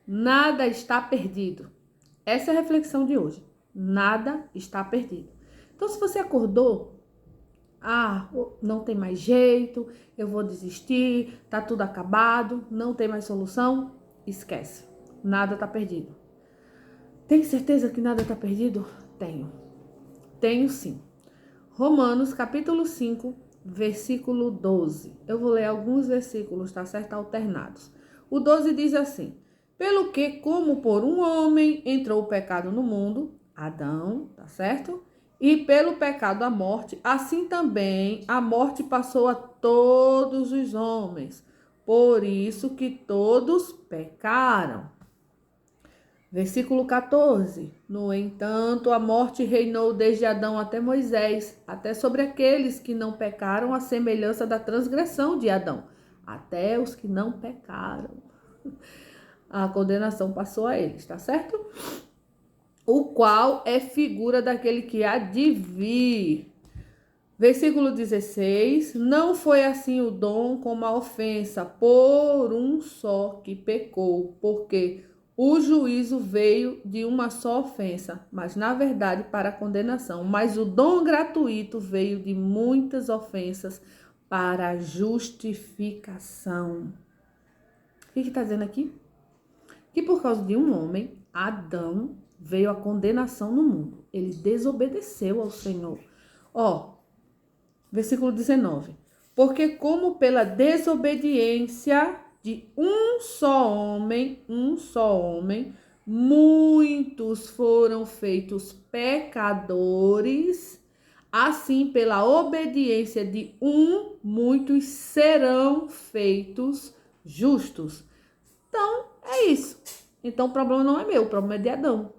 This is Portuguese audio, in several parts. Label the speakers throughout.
Speaker 1: Nada está perdido. Essa é a reflexão de hoje. Nada está perdido. Então, se você acordou, não tem mais jeito, eu vou desistir, tá tudo acabado, não tem mais solução, esquece. Nada está perdido. Tem certeza que nada está perdido? Tenho. Tenho sim. Romanos, capítulo 5, versículo 12. Eu vou ler alguns versículos, tá certo? Alternados. O 12 diz assim: pelo que, como por um homem entrou o pecado no mundo, Adão, tá certo? E pelo pecado a morte, assim também a morte passou a todos os homens. Por isso que todos pecaram. Versículo 14. No entanto, a morte reinou desde Adão até Moisés, até sobre aqueles que não pecaram, a semelhança da transgressão de Adão, até os que não pecaram. A condenação passou a eles, tá certo? O qual é figura daquele que há de vir. Versículo 16. Não foi assim o dom como a ofensa, por um só que pecou, porque o juízo veio de uma só ofensa, mas na verdade para a condenação. Mas o dom gratuito veio de muitas ofensas para a justificação. O que está dizendo aqui? Que por causa de um homem, Adão, veio a condenação no mundo. Ele desobedeceu ao Senhor. Versículo 19. Porque como pela desobediência de um só homem, muitos foram feitos pecadores, assim pela obediência de um, muitos serão feitos justos. Então, é isso. Então, o problema não é meu, o problema é de Adão.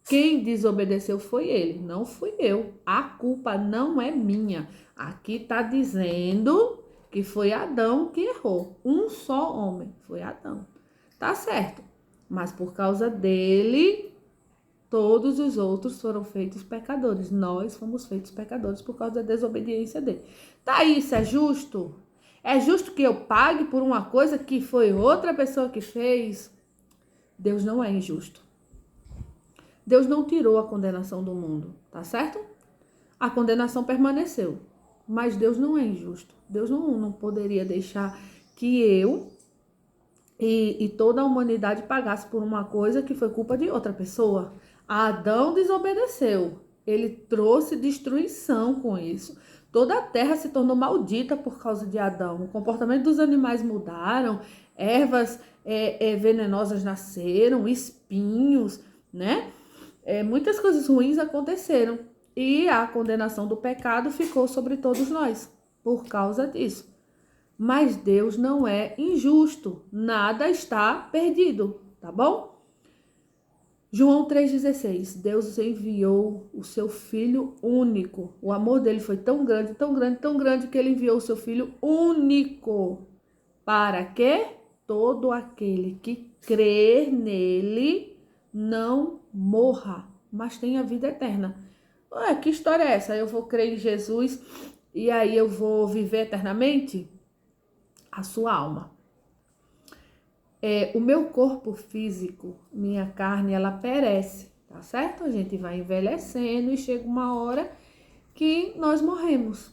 Speaker 1: Quem desobedeceu foi ele, não fui eu. A culpa não é minha. Aqui está dizendo que foi Adão que errou. Um só homem, foi Adão. Tá certo. Mas por causa dele, todos os outros foram feitos pecadores. Nós fomos feitos pecadores por causa da desobediência dele. Tá, isso é justo? É justo que eu pague por uma coisa que foi outra pessoa que fez? Deus não é injusto. Deus não tirou a condenação do mundo, tá certo? A condenação permaneceu, mas Deus não é injusto. Deus não poderia deixar que eu e toda a humanidade pagasse por uma coisa que foi culpa de outra pessoa. Adão desobedeceu, ele trouxe destruição com isso. Toda a terra se tornou maldita por causa de Adão. O comportamento dos animais mudaram, ervas venenosas nasceram, espinhos, né? Muitas coisas ruins aconteceram e a condenação do pecado ficou sobre todos nós por causa disso. Mas Deus não é injusto, nada está perdido, tá bom? João 3,16, Deus enviou o seu Filho único. O amor dele foi tão grande, tão grande, tão grande que ele enviou o seu Filho único. Para que todo aquele que crer nele não morra, mas tenha vida eterna. Ué, que história é essa? Eu vou crer em Jesus e aí eu vou viver eternamente? A sua alma. O meu corpo físico, minha carne, ela perece, tá certo? A gente vai envelhecendo e chega uma hora que nós morremos.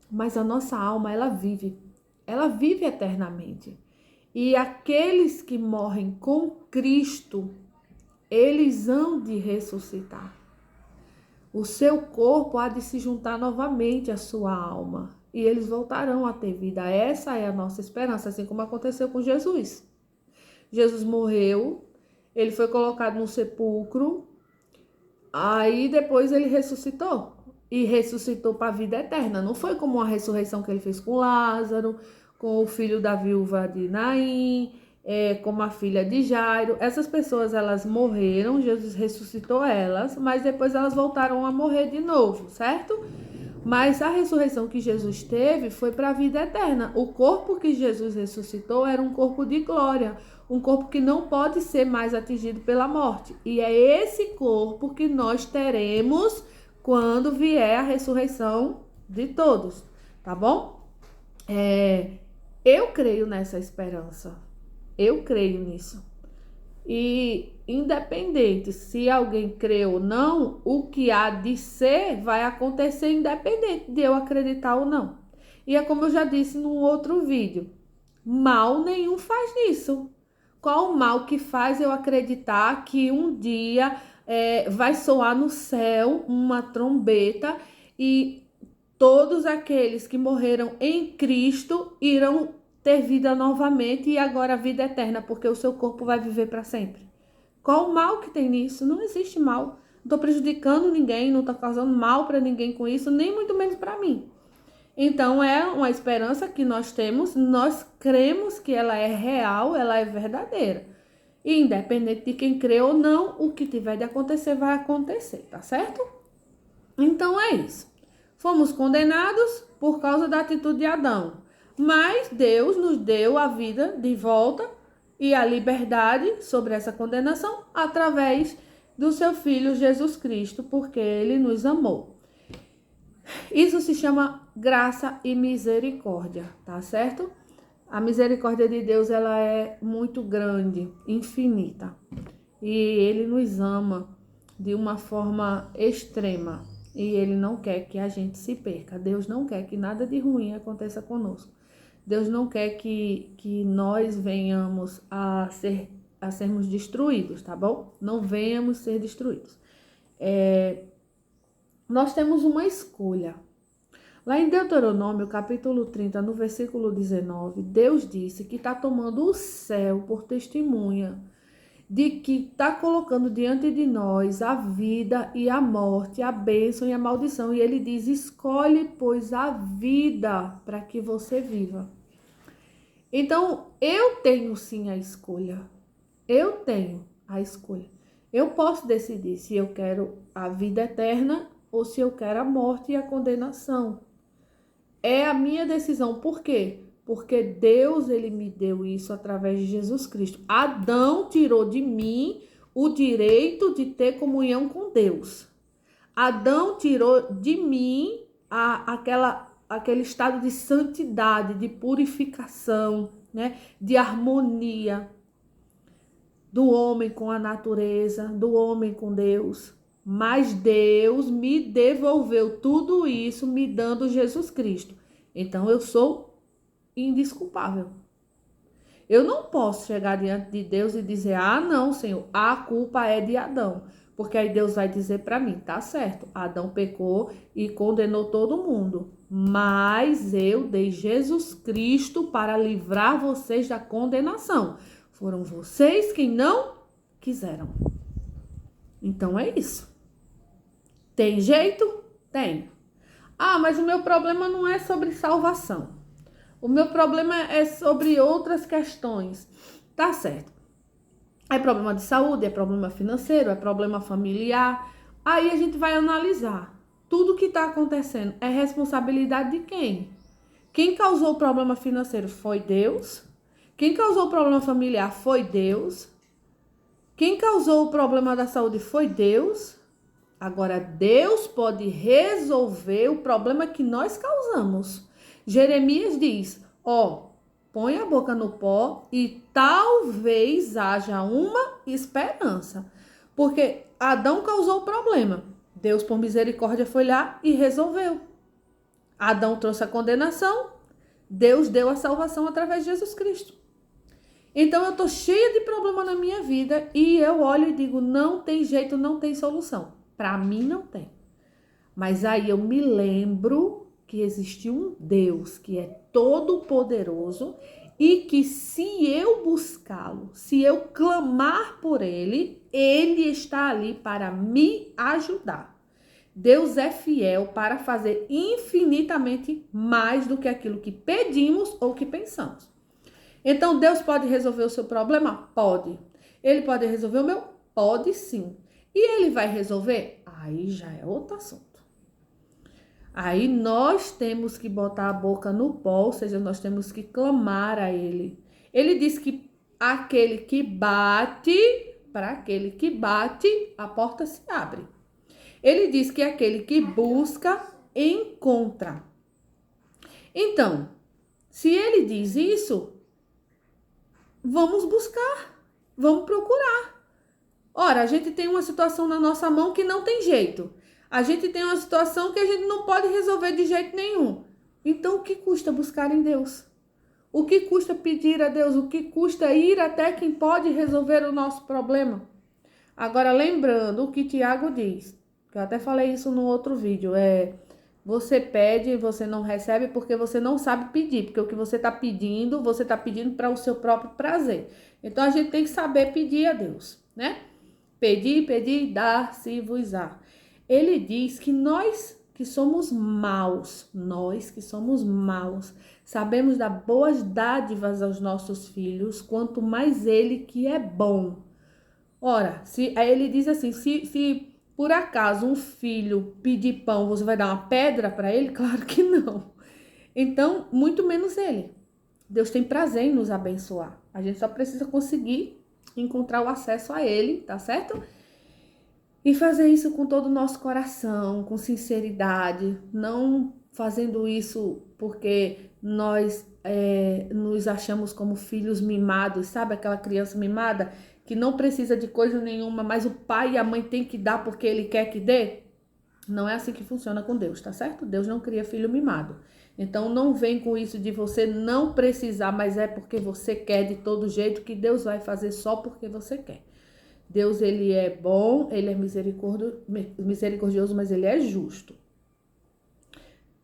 Speaker 1: Mas a nossa alma, ela vive eternamente. E aqueles que morrem com Cristo, eles hão de ressuscitar. O seu corpo há de se juntar novamente à sua alma. E eles voltarão a ter vida. Essa é a nossa esperança, assim como aconteceu com Jesus. Jesus morreu, ele foi colocado no sepulcro, aí depois ele ressuscitou. E ressuscitou para a vida eterna. Não foi como a ressurreição que ele fez com Lázaro, com o filho da viúva de Naim, como a filha de Jairo. Essas pessoas, elas morreram, Jesus ressuscitou elas, mas depois elas voltaram a morrer de novo, certo? Mas a ressurreição que Jesus teve foi para a vida eterna. O corpo que Jesus ressuscitou era um corpo de glória, um corpo que não pode ser mais atingido pela morte. E é esse corpo que nós teremos quando vier a ressurreição de todos, tá bom? Eu creio nessa esperança. Eu creio nisso. E independente se alguém crê ou não, o que há de ser vai acontecer independente de eu acreditar ou não. E é como eu já disse num outro vídeo, mal nenhum faz nisso. Qual o mal que faz eu acreditar que um dia vai soar no céu uma trombeta e todos aqueles que morreram em Cristo irão ter vida novamente e agora a vida eterna, porque o seu corpo vai viver para sempre? Qual o mal que tem nisso? Não existe mal. Não estou prejudicando ninguém, não estou causando mal para ninguém com isso, nem muito menos para mim. Então é uma esperança que nós temos, nós cremos que ela é real, ela é verdadeira. E independente de quem crê ou não, o que tiver de acontecer vai acontecer, tá certo? Então é isso. Fomos condenados por causa da atitude de Adão, mas Deus nos deu a vida de volta e a liberdade sobre essa condenação através do seu Filho Jesus Cristo, porque ele nos amou. Isso se chama graça e misericórdia, tá certo? A misericórdia de Deus, ela é muito grande, infinita. E ele nos ama de uma forma extrema. E ele não quer que a gente se perca. Deus não quer que nada de ruim aconteça conosco. Deus não quer que nós venhamos a sermos destruídos, tá bom? Não venhamos ser destruídos. Nós temos uma escolha. Lá em Deuteronômio, capítulo 30, no versículo 19, Deus disse que está tomando o céu por testemunha de que está colocando diante de nós a vida e a morte, a bênção e a maldição. E ele diz, escolhe, pois, a vida para que você viva. Então, eu tenho sim a escolha. Eu tenho a escolha. Eu posso decidir se eu quero a vida eterna ou se eu quero a morte e a condenação. É a minha decisão. Por quê? Porque Deus, ele me deu isso através de Jesus Cristo. Adão tirou de mim o direito de ter comunhão com Deus. Adão tirou de mim aquele estado de santidade, de purificação, né? De harmonia do homem com a natureza, do homem com Deus. Mas Deus me devolveu tudo isso me dando Jesus Cristo. Então eu sou indesculpável. Eu não posso chegar diante de Deus e dizer, ah, não, Senhor, a culpa é de Adão. Porque aí Deus vai dizer para mim, tá certo, Adão pecou e condenou todo mundo. Mas eu dei Jesus Cristo para livrar vocês da condenação. Foram vocês quem não quiseram. Então é isso. Tem jeito? Tem. Ah, mas o meu problema não é sobre salvação. O meu problema é sobre outras questões. Tá certo. É problema de saúde, é problema financeiro, é problema familiar. Aí a gente vai analisar. Tudo que está acontecendo é responsabilidade de quem? Quem causou o problema financeiro foi Deus. Quem causou o problema familiar foi Deus. Quem causou o problema da saúde foi Deus. Agora, Deus pode resolver o problema que nós causamos. Jeremias diz, põe a boca no pó e talvez haja uma esperança. Porque Adão causou o problema. Deus, por misericórdia, foi lá e resolveu. Adão trouxe a condenação. Deus deu a salvação através de Jesus Cristo. Então, eu estou cheia de problema na minha vida e eu olho e digo, não tem jeito, não tem solução. Para mim, não tem. Mas aí eu me lembro que existe um Deus que é todo poderoso e que se eu buscá-lo, se eu clamar por ele, ele está ali para me ajudar. Deus é fiel para fazer infinitamente mais do que aquilo que pedimos ou que pensamos. Então, Deus pode resolver o seu problema? Pode. Ele pode resolver o meu? Pode sim. E ele vai resolver? Aí já é outro assunto. Aí nós temos que botar a boca no pó, ou seja, nós temos que clamar a ele. Ele diz que aquele que bate, para aquele que bate, a porta se abre. Ele diz que aquele que busca, encontra. Então, se ele diz isso, vamos buscar, vamos procurar. Ora, a gente tem uma situação na nossa mão que não tem jeito. A gente tem uma situação que a gente não pode resolver de jeito nenhum. Então, o que custa buscar em Deus? O que custa pedir a Deus? O que custa ir até quem pode resolver o nosso problema? Agora, lembrando o que Tiago diz, que eu até falei isso no outro vídeo, você pede e você não recebe porque você não sabe pedir, porque o que você está pedindo para o seu próprio prazer. Então, a gente tem que saber pedir a Deus, né? Pedir, dar-se-vos-á. Ele diz que nós que somos maus, sabemos dar boas dádivas aos nossos filhos, quanto mais ele que é bom. Ora, aí ele diz assim, se por acaso um filho pedir pão, você vai dar uma pedra para ele? Claro que não. Então, muito menos ele. Deus tem prazer em nos abençoar. A gente só precisa conseguir encontrar o acesso a ele, tá certo? E fazer isso com todo o nosso coração, com sinceridade, não fazendo isso porque nós nos achamos como filhos mimados, sabe? Aquela criança mimada que não precisa de coisa nenhuma, mas o pai e a mãe têm que dar porque ele quer que dê. Não é assim que funciona com Deus, tá certo? Deus não cria filho mimado. Então não vem com isso de você não precisar, mas é porque você quer de todo jeito que Deus vai fazer só porque você quer. Deus, ele é bom, ele é misericordioso, mas ele é justo.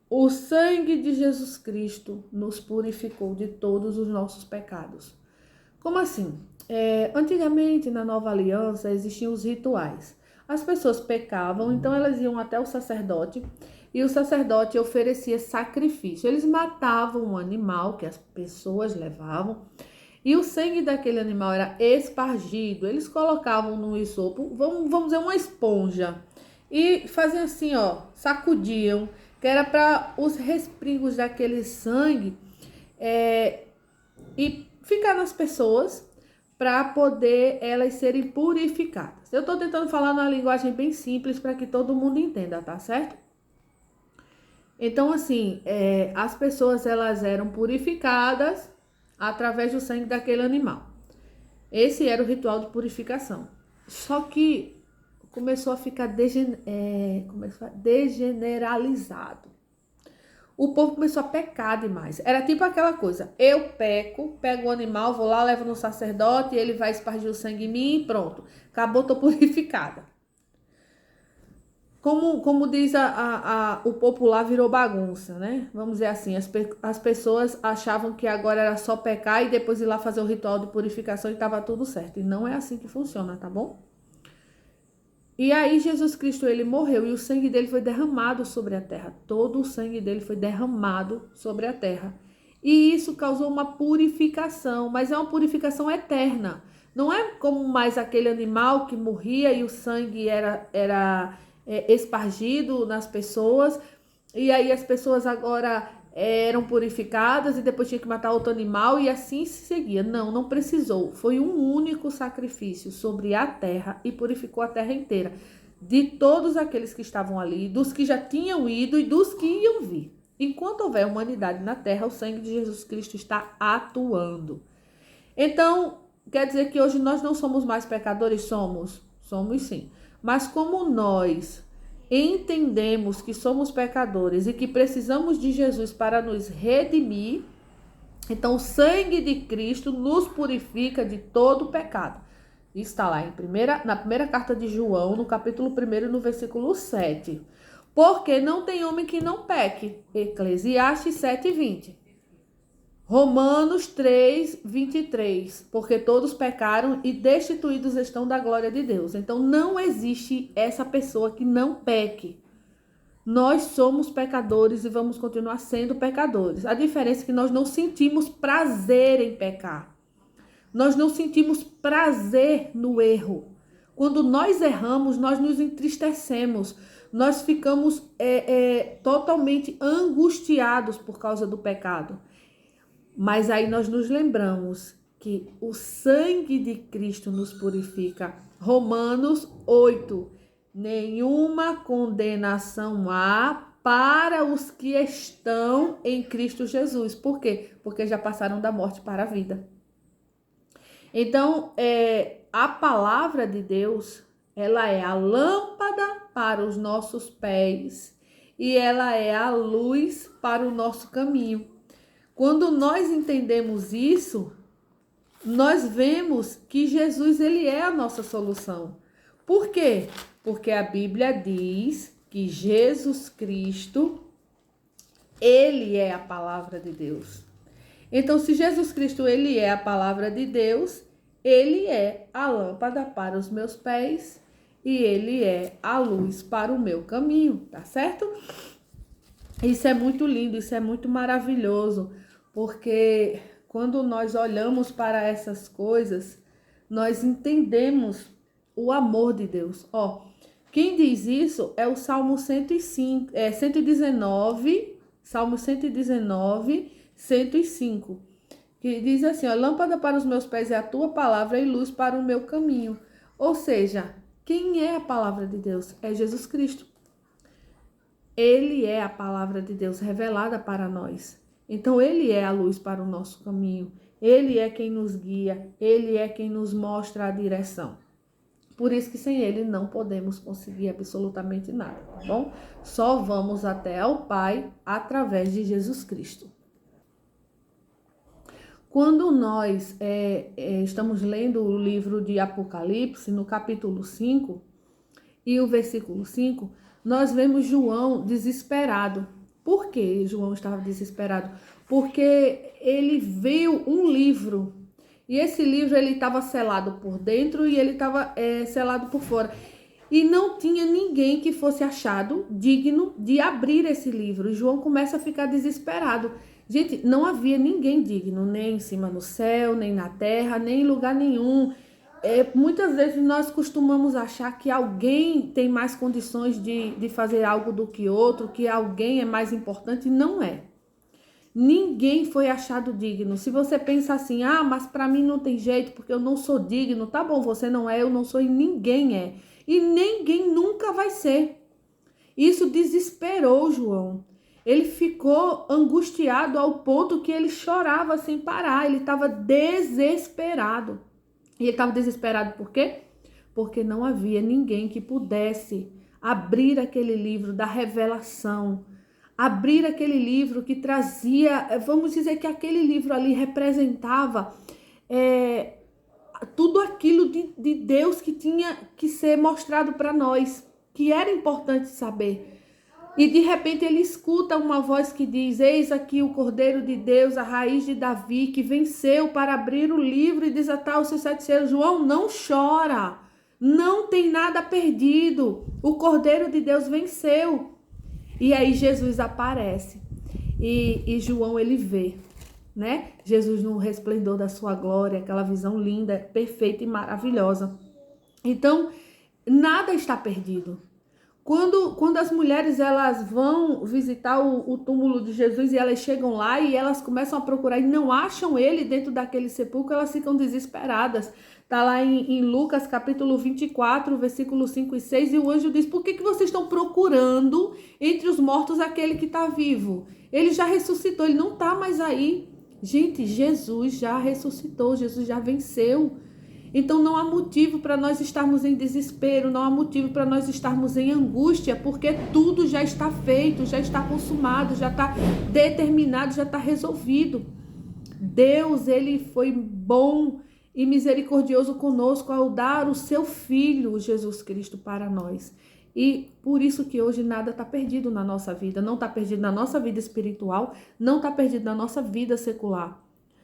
Speaker 1: O sangue de Jesus Cristo nos purificou de todos os nossos pecados. Como assim? Antigamente, na Nova Aliança, existiam os rituais. As pessoas pecavam, então elas iam até o sacerdote e o sacerdote oferecia sacrifício. Eles matavam um animal que as pessoas levavam e o sangue daquele animal era espargido. Eles colocavam no isopo, vamos dizer, uma esponja e faziam assim, ó, sacudiam, que era para os respingos daquele sangue e ficar nas pessoas para poder elas serem purificadas. Eu estou tentando falar numa linguagem bem simples para que todo mundo entenda, tá certo? Então, assim, as pessoas elas eram purificadas através do sangue daquele animal. Esse era o ritual de purificação. Só que começou a ficar degeneralizado. O povo começou a pecar demais. Era tipo aquela coisa, eu pego o animal, vou lá, levo no sacerdote, ele vai espargir o sangue em mim e pronto. Acabou, tô purificada. Como diz o popular, virou bagunça, né? Vamos dizer assim, as pessoas achavam que agora era só pecar e depois ir lá fazer o ritual de purificação e estava tudo certo. E não é assim que funciona, tá bom? E aí Jesus Cristo, ele morreu e o sangue dele foi derramado sobre a terra. Todo o sangue dele foi derramado sobre a terra. E isso causou uma purificação, mas é uma purificação eterna. Não é como mais aquele animal que morria e o sangue era espargido nas pessoas. E aí as pessoas agora eram purificadas e depois tinha que matar outro animal e assim se seguia. Não precisou. Foi um único sacrifício sobre a terra e purificou a terra inteira. De todos aqueles que estavam ali, dos que já tinham ido e dos que iam vir. Enquanto houver humanidade na terra, o sangue de Jesus Cristo está atuando. Então, quer dizer que hoje nós não somos mais pecadores? Somos sim. Mas como nós entendemos que somos pecadores e que precisamos de Jesus para nos redimir, então o sangue de Cristo nos purifica de todo pecado. Isso está lá na primeira carta de João, no capítulo 1, no versículo 7. Porque não tem homem que não peque. Eclesiastes 7:20. Romanos 3:23, porque todos pecaram e destituídos estão da glória de Deus. Então não existe essa pessoa que não peque. Nós somos pecadores e vamos continuar sendo pecadores. A diferença é que nós não sentimos prazer em pecar. Nós não sentimos prazer no erro. Quando nós erramos, nós nos entristecemos. Nós ficamos totalmente angustiados por causa do pecado. Mas aí nós nos lembramos que o sangue de Cristo nos purifica. Romanos 8. Nenhuma condenação há para os que estão em Cristo Jesus. Por quê? Porque já passaram da morte para a vida. Então, a palavra de Deus, ela é a lâmpada para os nossos pés e ela é a luz para o nosso caminho. Quando nós entendemos isso, nós vemos que Jesus, ele é a nossa solução. Por quê? Porque a Bíblia diz que Jesus Cristo, ele é a palavra de Deus. Então, se Jesus Cristo, ele é a palavra de Deus, ele é a lâmpada para os meus pés e ele é a luz para o meu caminho, tá certo? Isso é muito lindo, isso é muito maravilhoso, porque quando nós olhamos para essas coisas, nós entendemos o amor de Deus. Ó, quem diz isso é o Salmo 105, 119, Salmo 119, 105, que diz assim, ó, lâmpada para os meus pés é a tua palavra e luz para o meu caminho. Ou seja, quem é a palavra de Deus? É Jesus Cristo. Ele é a palavra de Deus revelada para nós. Então, ele é a luz para o nosso caminho. Ele é quem nos guia. Ele é quem nos mostra a direção. Por isso que sem ele não podemos conseguir absolutamente nada, tá bom? Só vamos até ao Pai através de Jesus Cristo. Quando nós estamos lendo o livro de Apocalipse, no capítulo 5 e o versículo 5, nós vemos João desesperado. Por que João estava desesperado? Porque ele viu um livro. E esse livro ele estava selado por dentro e ele estava selado por fora. E não tinha ninguém que fosse achado digno de abrir esse livro. E João começa a ficar desesperado. Gente, não havia ninguém digno, nem em cima no céu, nem na terra, nem em lugar nenhum. Muitas vezes nós costumamos achar que alguém tem mais condições de fazer algo do que outro, que alguém é mais importante. Não é. Ninguém foi achado digno. Se você pensa assim, mas para mim não tem jeito, porque eu não sou digno. Tá bom, você não é, eu não sou e ninguém é. E ninguém nunca vai ser. Isso desesperou João. Ele ficou angustiado ao ponto que ele chorava sem parar. Ele estava desesperado. E ele estava desesperado por quê? Porque não havia ninguém que pudesse abrir aquele livro da revelação. Abrir aquele livro que trazia, vamos dizer que aquele livro ali representava tudo aquilo de Deus que tinha que ser mostrado para nós, que era importante saber. E de repente ele escuta uma voz que diz, eis aqui o Cordeiro de Deus, a raiz de Davi, que venceu para abrir o livro e desatar os seus 7 selos. João, não chora, não tem nada perdido, o Cordeiro de Deus venceu. E aí Jesus aparece e João ele vê, né? Jesus no resplendor da sua glória, aquela visão linda, perfeita e maravilhosa. Então, nada está perdido. Quando as mulheres elas vão visitar o túmulo de Jesus e elas chegam lá e elas começam a procurar e não acham ele dentro daquele sepulcro, elas ficam desesperadas. Está lá em Lucas capítulo 24, versículos 5 e 6, e o anjo diz, por que vocês estão procurando entre os mortos aquele que está vivo? Ele já ressuscitou, ele não está mais aí. Gente, Jesus já ressuscitou, Jesus já venceu. Então não há motivo para nós estarmos em desespero, não há motivo para nós estarmos em angústia, porque tudo já está feito, já está consumado, já está determinado, já está resolvido. Deus, ele foi bom e misericordioso conosco ao dar o seu Filho, Jesus Cristo, para nós. E por isso que hoje nada está perdido na nossa vida, não está perdido na nossa vida espiritual, não está perdido na nossa vida secular.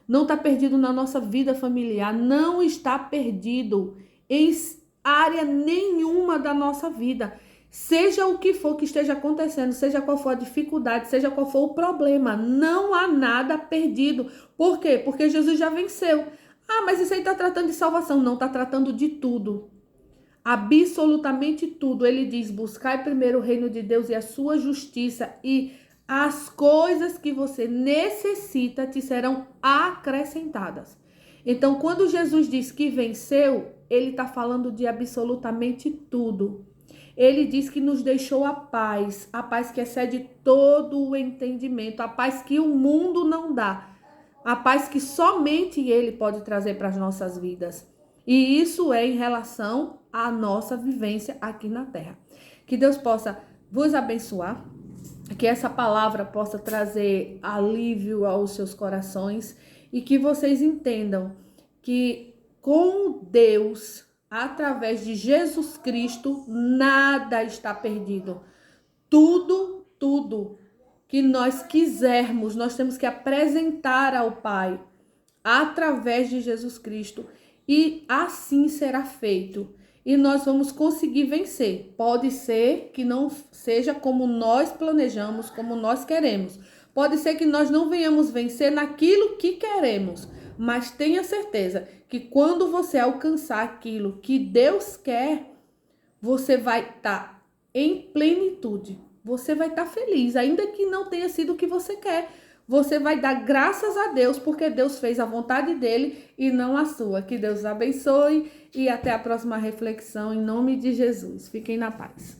Speaker 1: Não está perdido na nossa vida familiar, não está perdido em área nenhuma da nossa vida. Seja o que for que esteja acontecendo, seja qual for a dificuldade, seja qual for o problema, não há nada perdido. Por quê? Porque Jesus já venceu. Mas isso aí está tratando de salvação. Não, está tratando de tudo. Absolutamente tudo. Ele diz, buscai primeiro o reino de Deus e a sua justiça e as coisas que você necessita te serão acrescentadas. Então, quando Jesus diz que venceu, ele está falando de absolutamente tudo. Ele diz que nos deixou a paz que excede todo o entendimento, a paz que o mundo não dá, a paz que somente ele pode trazer para as nossas vidas. E isso é em relação à nossa vivência aqui na Terra. Que Deus possa vos abençoar, que essa palavra possa trazer alívio aos seus corações e que vocês entendam que com Deus, através de Jesus Cristo, nada está perdido. Tudo que nós quisermos, nós temos que apresentar ao Pai através de Jesus Cristo e assim será feito. E nós vamos conseguir vencer. Pode ser que não seja como nós planejamos, como nós queremos. Pode ser que nós não venhamos vencer naquilo que queremos. Mas tenha certeza que quando você alcançar aquilo que Deus quer, você vai estar em plenitude. Você vai estar feliz, ainda que não tenha sido o que você quer. Você vai dar graças a Deus, porque Deus fez a vontade dele e não a sua. Que Deus abençoe e até a próxima reflexão, em nome de Jesus. Fiquem na paz.